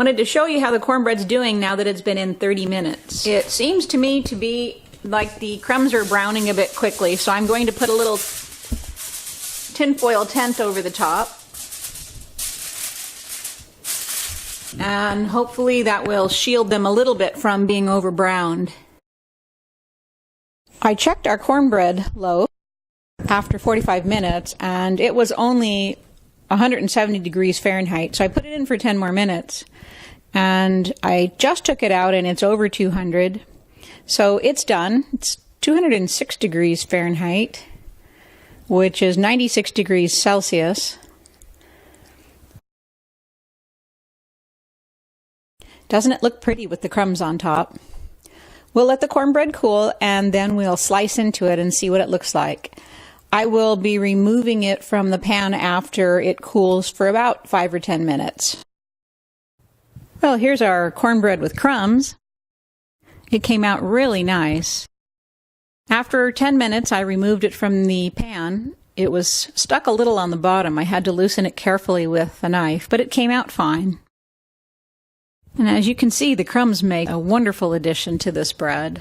wanted to show you how the cornbread's doing now that it's been in 30 minutes. It seems to me to be like the crumbs are browning a bit quickly, so I'm going to put a little tinfoil tent over the top. And hopefully that will shield them a little bit from being over browned. I checked our cornbread loaf after 45 minutes and it was only 170 degrees Fahrenheit, so I put it in for 10 more minutes. And I just took it out and it's over 200. So it's done. It's 206 degrees Fahrenheit, which is 96 degrees Celsius. Doesn't it look pretty with the crumbs on top? We'll let the cornbread cool and then we'll slice into it and see what it looks like. I will be removing it from the pan after it cools for about 5 or 10 minutes. Well, here's our cornbread with crumbs. It came out really nice. After 10 minutes, I removed it from the pan. It was stuck a little on the bottom. I had to loosen it carefully with a knife, but it came out fine. And as you can see, the crumbs make a wonderful addition to this bread.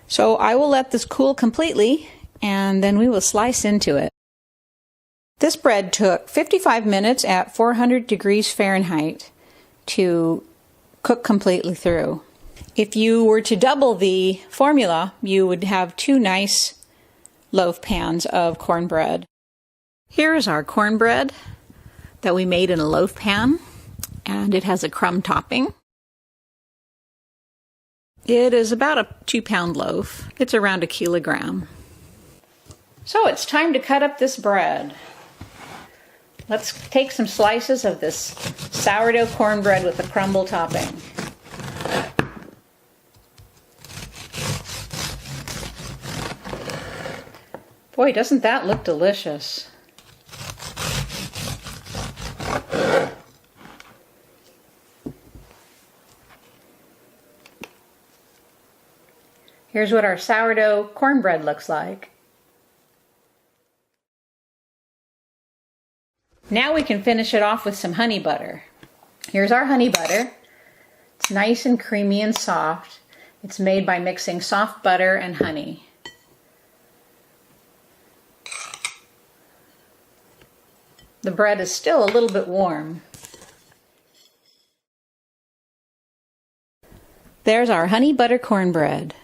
So I will let this cool completely, and then we will slice into it. This bread took 55 minutes at 400 degrees Fahrenheit to cook completely through. If you were to double the formula, you would have 2 nice loaf pans of cornbread. Here's our cornbread that we made in a loaf pan, and it has a crumb topping. It is about a 2-pound loaf. It's around 1 kilogram. So it's time to cut up this bread. Let's take some slices of this sourdough cornbread with a crumble topping. Boy, doesn't that look delicious. Here's what our sourdough cornbread looks like. Now we can finish it off with some honey butter. Here's our honey butter. It's nice and creamy and soft. It's made by mixing soft butter and honey. The bread is still a little bit warm. There's our honey butter cornbread.